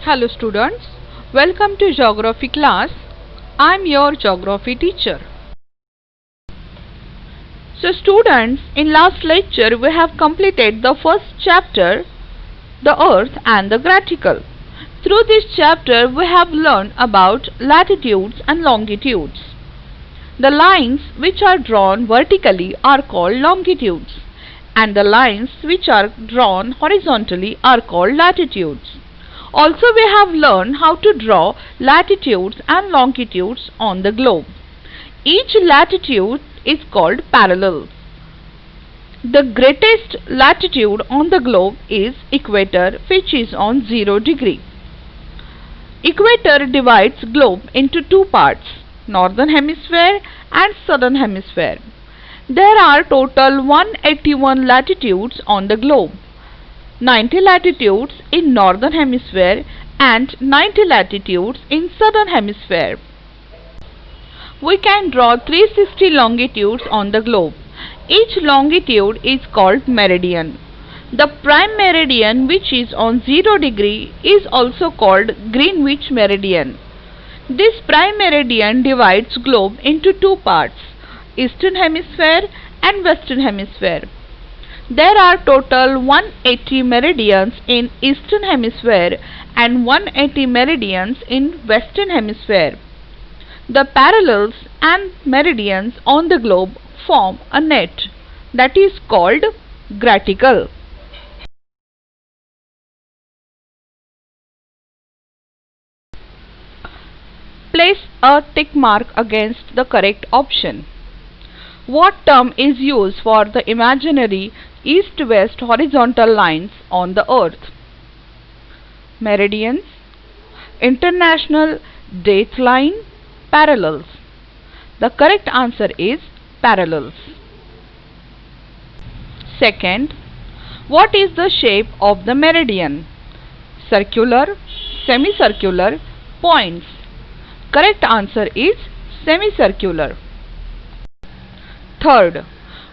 Hello students, welcome to geography class. I am your geography teacher. So students, in last lecture we have completed the first chapter, the earth and the graticule. Through this chapter we have learned about latitudes and longitudes. The lines which are drawn vertically are called longitudes and the lines which are drawn horizontally are called latitudes. Also we have learned how to draw latitudes and longitudes on the globe. Each latitude is called parallel. The greatest latitude on the globe is equator, which is on 0 degree. Equator divides globe into two parts, northern hemisphere and southern hemisphere. There are total 181 latitudes on the globe. 90 latitudes in northern hemisphere and 90 latitudes in southern hemisphere. We can draw 360 longitudes on the globe. Each longitude is called meridian. The prime meridian, which is on 0 degree, is also called Greenwich meridian. This prime meridian divides globe into two parts, eastern hemisphere and western hemisphere. There are total 180 meridians in eastern hemisphere and 180 meridians in western hemisphere. The parallels and meridians on the globe form a net that is called graticule. Place a tick mark against the correct option. What term is used for the imaginary east-west horizontal lines on the earth? Meridians, international date line, parallels. The correct answer is parallels. Second, what is the shape of the meridian? Circular, semicircular, points. Correct answer is semicircular. Third,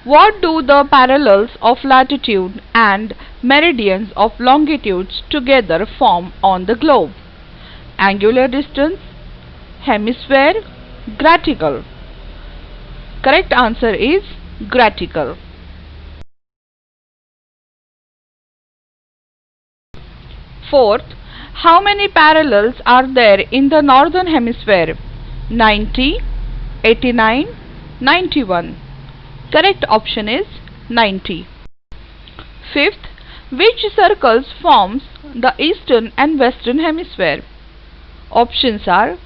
what do the parallels of latitude and meridians of longitudes together form on the globe? Angular distance, hemisphere, graticule. Correct answer is graticule. Fourth, how many parallels are there in the northern hemisphere? 90, 89, 91. Correct option is 90. Fifth, which circles forms the eastern and western hemisphere? Options are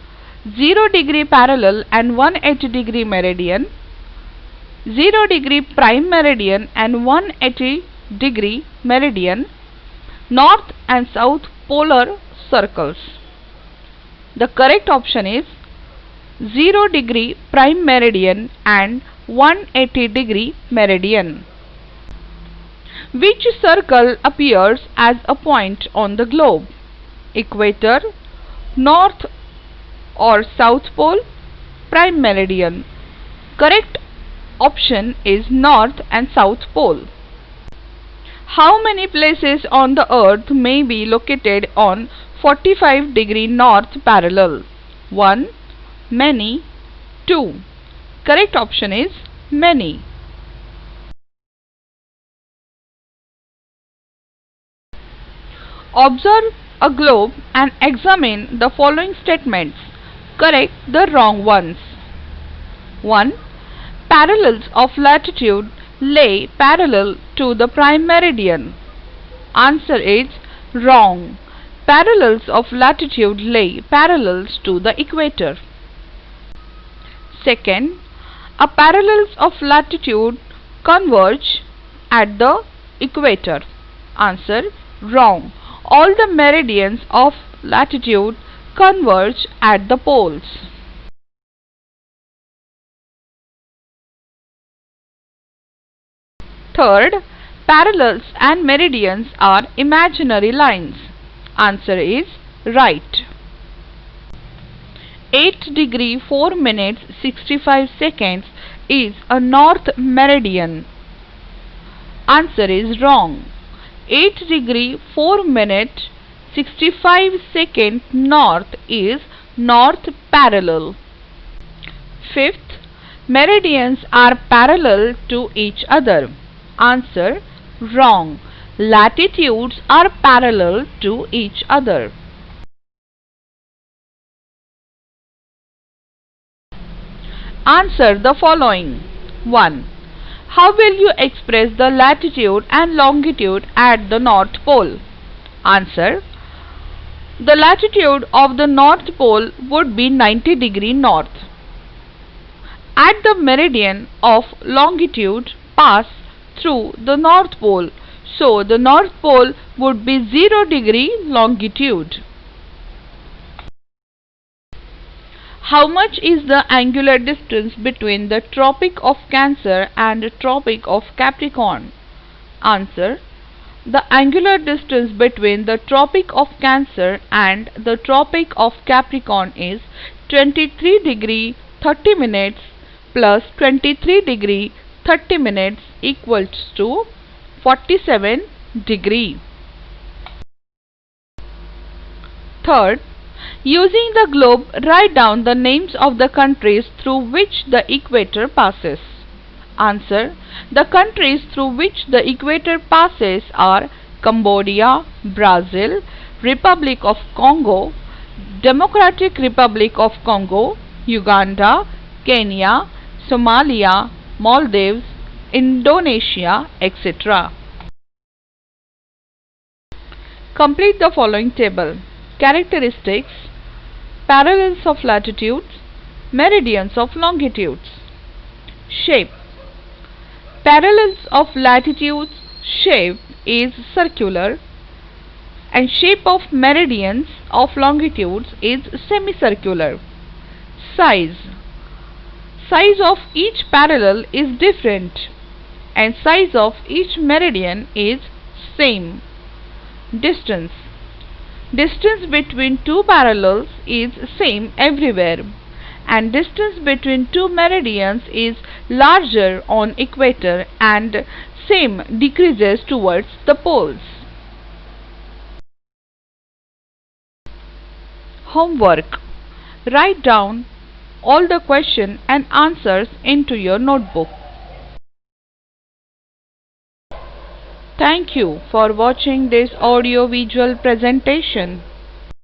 0 degree parallel and 180 degree meridian, 0 degree prime meridian and 180 degree meridian, north and south polar circles. The correct option is 0 degree prime meridian and 180 degree meridian. Which circle appears as a point on the globe? Equator, north or south pole, prime meridian. Correct option is north and south pole. How many places on the earth may be located on 45 degree north parallel? 1, many, 2. Correct option is many. Observe a globe and examine the following statements. Correct the wrong ones. 1. Parallels of latitude lay parallel to the prime meridian. Answer is wrong. Parallels of latitude lay parallels to the equator. Second, a parallels of latitude converge at the equator. Answer wrong. All the meridians of latitude converge at the poles. Third, parallels and meridians are imaginary lines. Answer is right. 8 degree 4 minutes 65 seconds is a north meridian. Answer is wrong. 8 degree 4 minute 65 north is north parallel. Fifth, meridians are parallel to each other. Answer, wrong. Latitudes are parallel to each other. Answer the following. 1. How will you express the latitude and longitude at the North Pole? Answer. The latitude of the North Pole would be 90° north. At the meridian of longitude pass through the North Pole, so the North Pole would be 0° longitude. How much is the angular distance between the Tropic of Cancer and the Tropic of Capricorn? Answer. The angular distance between the Tropic of Cancer and the Tropic of Capricorn is 23° 30 minutes plus 23° 30 minutes equals to 47°. Third, using the globe, write down the names of the countries through which the equator passes. Answer. The countries through which the equator passes are Cambodia, Brazil, Republic of Congo, Democratic Republic of Congo, Uganda, Kenya, Somalia, Maldives, Indonesia, etc. Complete the following table. Characteristics, parallels of latitudes, meridians of longitudes. Shape. Parallels of latitudes shape is circular and shape of meridians of longitudes is semicircular. Size. Size of each parallel is different and size of each meridian is same. Distance. Distance between two parallels is same everywhere and distance between two meridians is larger on equator and same decreases towards the poles. Homework. Write down all the question and answers into your notebook. Thank you for watching this audio-visual presentation.